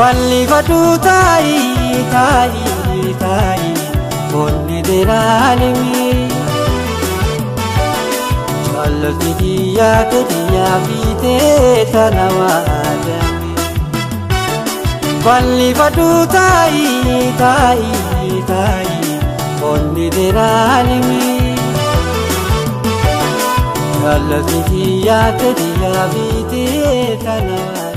Balli fadu tai Bonni deralimi Chalati diya bite tanawadami Balli fadu tai Bonni deralimi Chalati diya bite tanawadami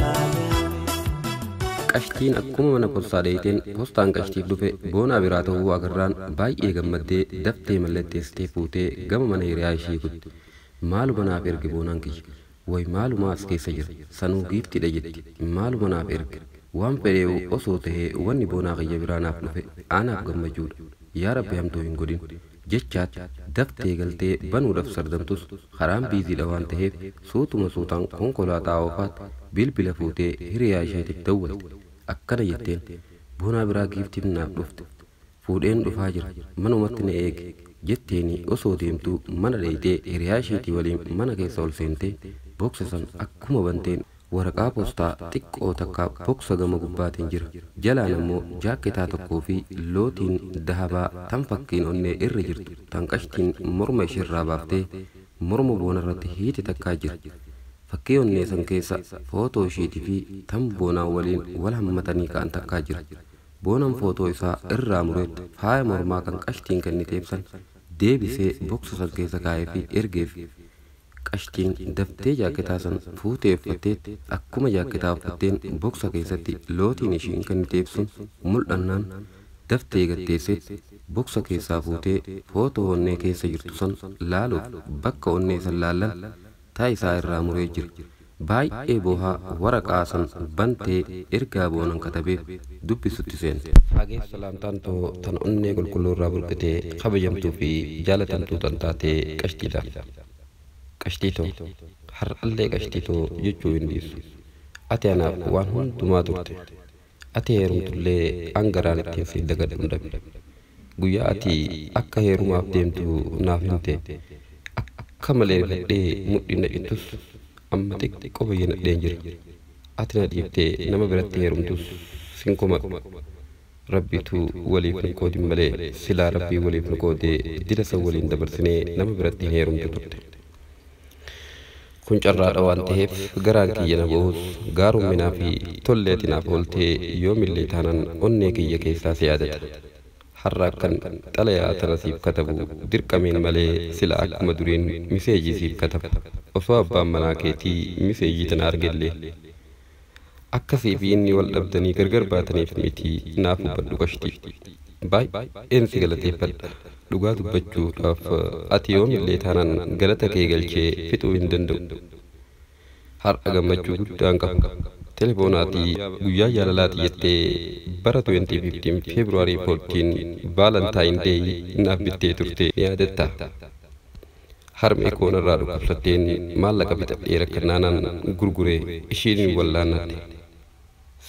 Qashtiin akkuma mana postaa dheeteen postaan qashtiif dhufe boona biraa ta'uu agarraan baay'ee gammaddee daftee mallatteessitee fuutee gama mana hiriyaa ishee kutte. Maaluma naaf erge boonaan kiyya way maaluma as keessa jira sanuu giiftiidha jetti maaluma naaf erge waan fedhee'u osoo tahee wanni boonaa kiyya biraa naaf dhufe anaaf gammachuudha. Yaa Rabbi hamtuu hin godhin jechaatti daftee galtee banuudhaaf sardamtus karaan biiziidha waan ta'eef suutuma suutaan konkolaataa oofaatti bilbila fuutee hiriyaa isheetiif dawwalte. Akkana jetteen boonaa biraa giiftiif naaf dhufte fuudheen dhufaa jira manumatti na eegi jetteeni osoo deemtuu mana dheeytee hiriyaa isheetii waliin mana keessa ol seentee booksa san akkuma banteen waraqaa postaa xiqqoo takka booksa gama gubbaatiin jira jalaan ammoo jaakketaa tokkoo fi lootiin dahabaa tan fakkiin onnee irra jirtu tan qashtiin morma isheerraa baaftee morma boonarratti hiiti takkaa jira. Fakkii onnee san keessa footoo isheetii fi tan boonaan waliin wal hammatanii ka'an takkaa jira. Boonaan footoo isaa irraa mureetti faaya mormaa kan qashtiin kenniteef san deebisee booksa san keessa kaa'ee fi ergeef. Qashtiin daftee jaakketaa san fuutee uffatteetti akkuma jaakketaa uffatteen booksa keessatti lootiin ishiin kenniteef sun mul'annaan daftee gatteesseetti booksa keessaa fuutee footoo onnee keessa jirtu san laaluuf bakka onnee san laallan taayisaa irraa muree jira. Baay'ee boohaa waraqaa san bantee ergaa boonan katabeef dubbisutti seente. Hageef salaamtaan too tan onnee qulqulluu irraa burqitee kabajamtuu fi jaalatamtuu tan taatee qashtiidha. Qashtiitoo har'allee qashtiitoo jechuu hin dhiisu. Ati anaaf waan hundumaa turte. Ati heerumtullee angaraan ittiin si dagadhu hin dhabne. Guyyaa ati akka heerumaaf deemtu naaf himte. Akka malee fedhee mudhiin dhadhiitus amma xiqqoo bayyee nadheen jira. Ati na dhiiftee nama biratti heerumtus sin komadhu. Rabbitu waliif nu qoodin malee silaa rabbii waliif nu qoodee dila san waliin dabarsinee nama biratti heerumtu turte. Kun carraadha waan ta'eef garaan kiyya na bo'us gaarumminaa fi tolleeti naaf ooltee yoomillee taanan onnee kiyya keessaa si yaadata. Har'a akkan xalayaa tana siif katabu dirqameen malee sila akkuma duriin miseejii siif katabu osoo abbaan manaa keetii miseejii tana argellee akkasii fi inni wal dhabdanii gargar baataniif miti naaf hubadhu qashtii baay'een si galateeffadha. Dhugaa dubbachuudhaaf ati yoomillee taanaan galata kee galchee fixuu hin danda'u. Har'a gammachuu guddaan qabu. Telefoonaatii guyyaa jaalalaati jettee bara 2015 February 14 Valentine Day naaf bittee turte ni yaadatta. Harmee koonarraa dhukkubsatteen maallaqa bitadhee rakkannaanaan gurguree ishiin wallaannatte.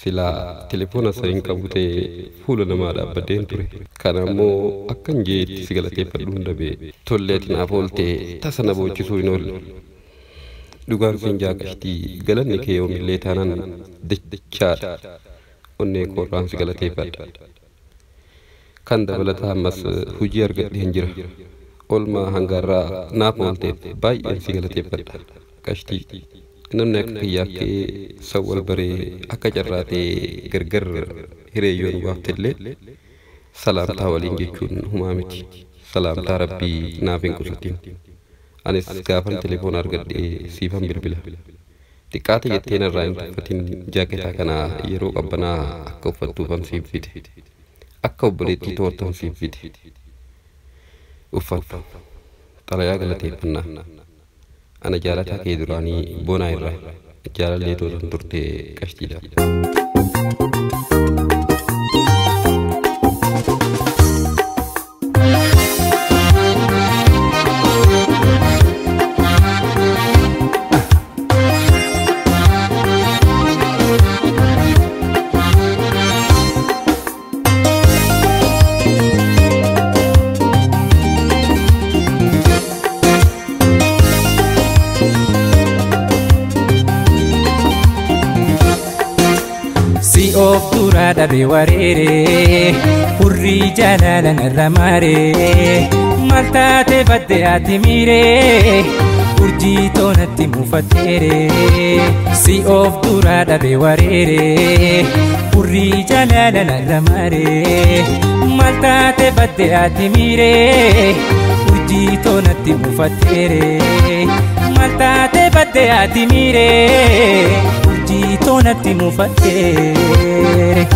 Silaa telefoona saniin qabu ta'ee fuula namaa dhaabbadeen ture. Kana ammoo akkan jeetti si galateeffadhu hundabee tolleeti naaf ooltee tasa na boochisuu hin oolle. Dhugaan siin jaaqashtii galanni kee yoomillee taanaan dachaadha. Onnee koorraan si galateeffadha. Kan dabalataa ammas hujii argadheen jira. Olmaa hangaarraa naaf oolteef baay'een si galateeffadha. Qashtii namni akka kiyyaaf kee sawwal baree akka carraatee gargar hireeyyoon waaftellee salaamtaa waliin jechuun humaa miti. Salaamtaa rabbii naaf hin qusatin. Anis gaafan telefoon argadhee siifan bilbila. Xiqqaate jetteen irraa hin tuffatin jaaketaa kana yeroo qabbanaa akka uffattuufan siif fide. Akka obboleettii toortan siif fide. Uffadhu. Xalayaa galateeffannaa. Ana jaalataa kee duraanii boonaa irraa jaalallee tootan turte qashtiidha. of turada be warere Urri jalala narramare Maltate badde atimire Urji tonatti mufatere Si of turada be warere Urri jalala narramare Maltate badde atimire Urji tonatti mufatere Maltate badde atimire Urji tonatti mufatere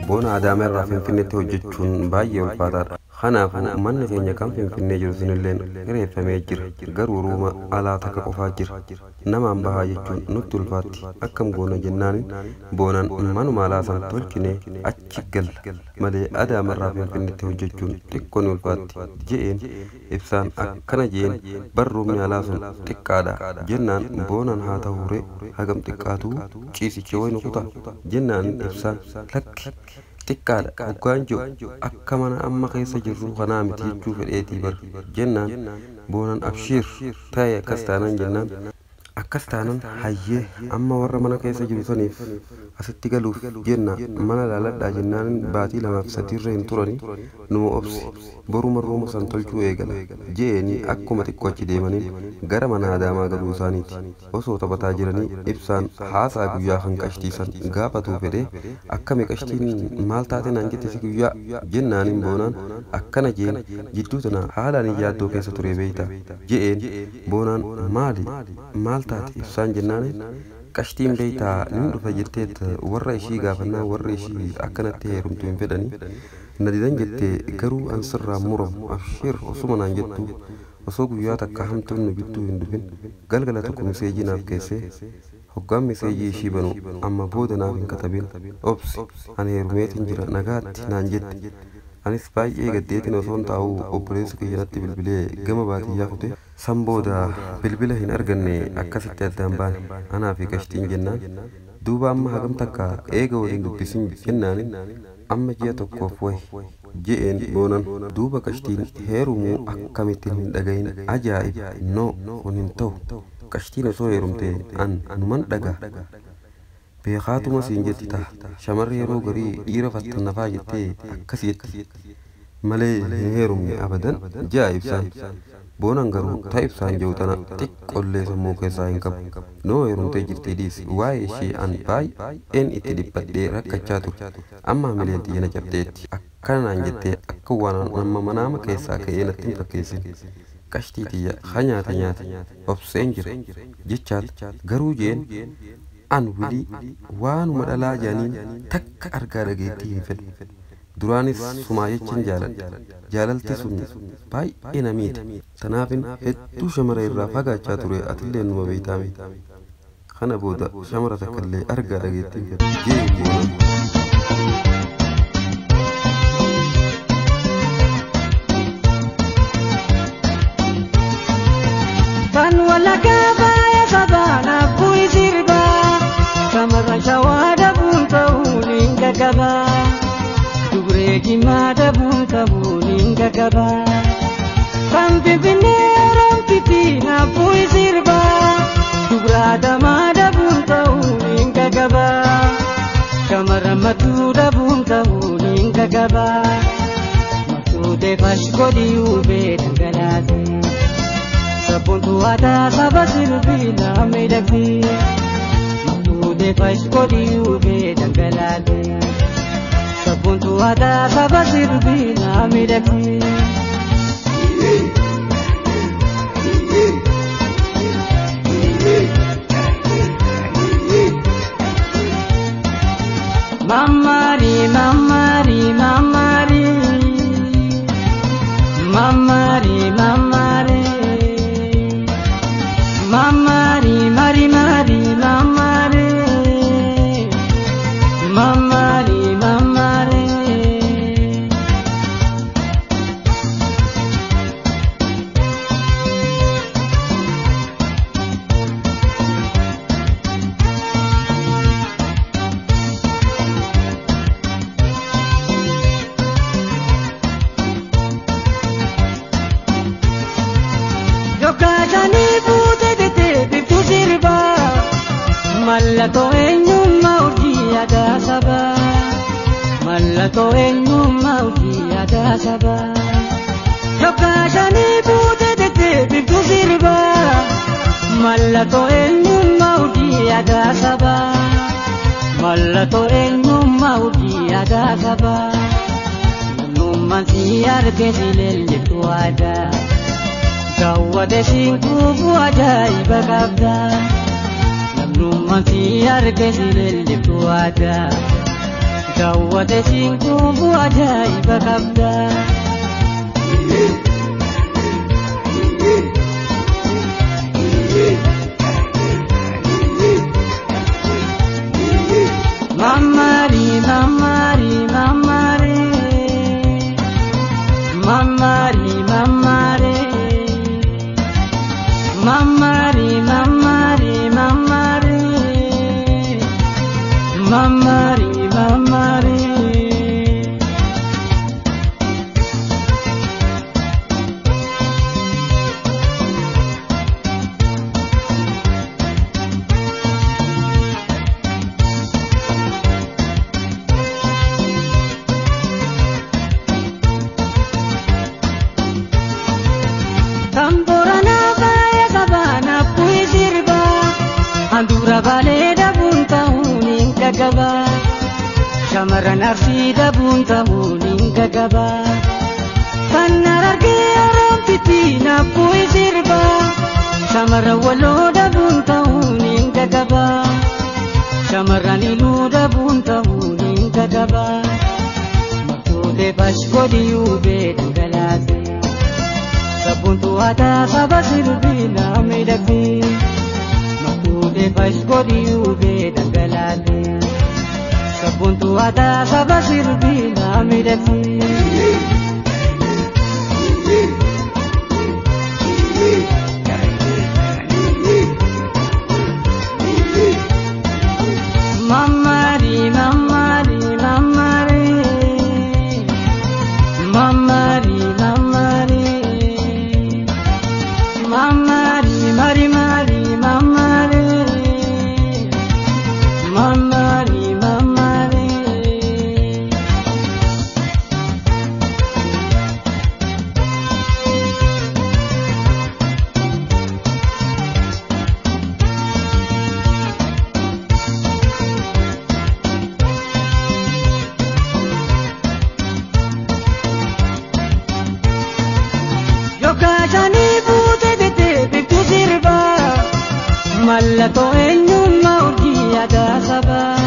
Boona Adaamee irraa Finfinneetti hojjechuun baay'ee ulfaataadha. Kanaafuu manni keenya kan Finfinnee jiru sunillee kireeffamee jira. Garuu ruuma alaa takka qofaa jira. Namaan bahaa jechuun nutti ulfaatti. Akkam goona jennaan boonaan manuma alaa san tolchinee achi galla malee Adaamee irraa Finfinneetti hojjechuun xiqqoo ni ulfaatti je'een ibsaan akkana jeen barruumni alaa sun xiqqaadha jennaan boonaan haa ta'uure hagam xiqqaatu ciisicha wayinu kutaa jennaan ibsaan lakki xiqqaadha dhugaan jiru akka mana amma keessa jirru kanaa miti jechuu fedheetii bar jennaan boonaan abshiir ta'e akkas taanaan jennaan akkas taanan hayyee amma warra mana keessa jiru saniif asitti galuuf jenna mana laaladhaa jennaan baatii 2-3 irra hin turani numa obsi boruma ruuma san tolchuu eegala jeeni akkuma xiqqoo achi deemanii gara mana Adaamaa galuu isaaniiti osoo taphataa jiranii ibsaan haasaa guyyaa kan qashtiisan gaafatuu fedhee akkami qashtiin maal taate naan jette si guyyaa jennaaniin boonaan akkana jeen jidduu tana haalaan yaaddoo keessa ture beeyta je'een boonaan maal taate ibsaan jennaani qashtiin beeytaa nin dhufa jetteet warra ishii gaafannaa warra ishii akkanatti heerumtu hin fedhanii na didan jettee garuu an sirraa muramu abshir osuma naan jettu osoo guyyaa takka hamtuun nu bittuu hin dhufin galgala tokko miseejii naaf keessee hoggaan miseejii ishii banu amma booda naaf hin katabin obsi ani heerumeetiin jira nagaatti naan jette anis baay'ee gaddeetiin osoon taa'uu obboleessi kiyyanatti bilbilee gama baadiyyaa kute san booda bilbila hin arganne akkasitti addaan baane anaa fi qashtiin jennaan duuba amma hagam takka eega waliin dubbisin jennaanin amma ji'a tokkoof wayi je'een boonan duuba qashtiin heerumuu akkamittiin hin dhagayin ajaa'ib no kun hin ta'u qashtiin osoo heerumte anuman dhagaa beekaatuma siin jetti ta'a shamarri yeroo garii dhiira fattannafaa jettee akkas jetti malee hin heerumne abadan ja'a ibsaan boonaan garuu ta ibsaan jiru tana xiqqollee sammuu keessaa hin qabu noo heerumtee jirti dhiis waa'ee ishee an baay'een itti dhiphadhee rakkachaa ture amma mileetti jana cabdeetti akkanaan jettee akka waan amma manaama keessaa ka'ee natti hin fakkeessin qashtii tiyya ha nyaate obseen jira jechaat garuu jeen an wilii waanuma dhalaa jaaniin takka argaa dhageettii hin fedhu duraanis sumaa jechin jaalalti sun baay'ee namiite tanaafin hedduu shamara irraa fagaachaa ture atillee numa beeytaame kana booda shamara takkallee argaa dhageettii hin fedhu jee boona kan walakaba ya sabana bui sirba Kamaran shawada bunta ulinga gaba Dubreki mada bunta ulinga gaba Kampi bineram pitina bui sirba Dubrada mada bunta ulinga gaba Kamaran matuda bunta ulinga gaba Matude fashkodi ube tangalase Sabuntu ada sabasilbina medakti Matude fashkodi ube dangalale Sabuntu ada sabasilbina medakti Mamari, mamari, mamari Mamari, mamari Mamari, mari, mari, mamari Mamari, mamari mallattoo eenyummaa urjii aadaa sabaa mallattoo eenyummaa urjii aadaa sabaa yookaashanii buutee deddeebiftu sirbaa mallattoo eenyummaa urjii aadaa sabaa mallattoo eenyummaa urjii aadaa sabaa namnummaan si argee si leellistu aadaa gawwate siin kuufu ajaa'iba qabdaa namnummaan si argee si leellistu aadaa gawwate siin kuufu ajaa'iba qabdaa. Mamari, mamari, mamari, mamari, mamari, mamari, mamari, mamari, mamari, mamari. Andura baleda bunta uninga gaba Shamaran arsida bunta uninga gaba Kanarage aram titina pui sirba Shamara waloda bunta uninga gaba Shamaran iluda bunta uninga gaba Maktude bashkodi ube dugalase Sabuntu ada sabasirbina medakti Maktude bashkodi ube dangalate Sabuntu ada sabasirbina medakti Mamari, mamari, mamari, mamari, mamari, mamari, mari, mari, mamari, mamari, mamari. Yokashani bute dete biktu sirba Mallattoo eenyummaa urjii aadaa sabaa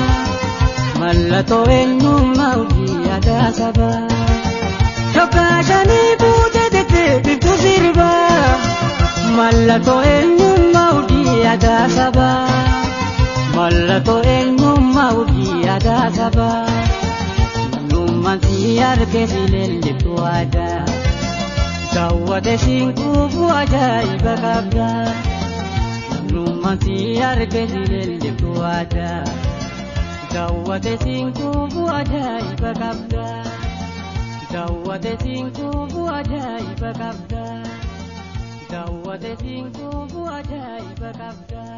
Mallattoo eenyummaa urjii aadaa sabaa Yokashani bute dete biktu sirba Mallattoo eenyummaa urjii aadaa sabaa Mallattoo eenyummaa urjii aadaa sabaa Namnummaan si argee si leellistu aadaa Gawwate siin kuufu ajaa'iba qabdaa Namnummaan si argee si leellistu aadaa Gawwate siin kuufu ajaa'iba qabdaa Gawwate siin kuufu ajaa'iba qabdaa Gawwate siin kuufu ajaa'iba qabdaa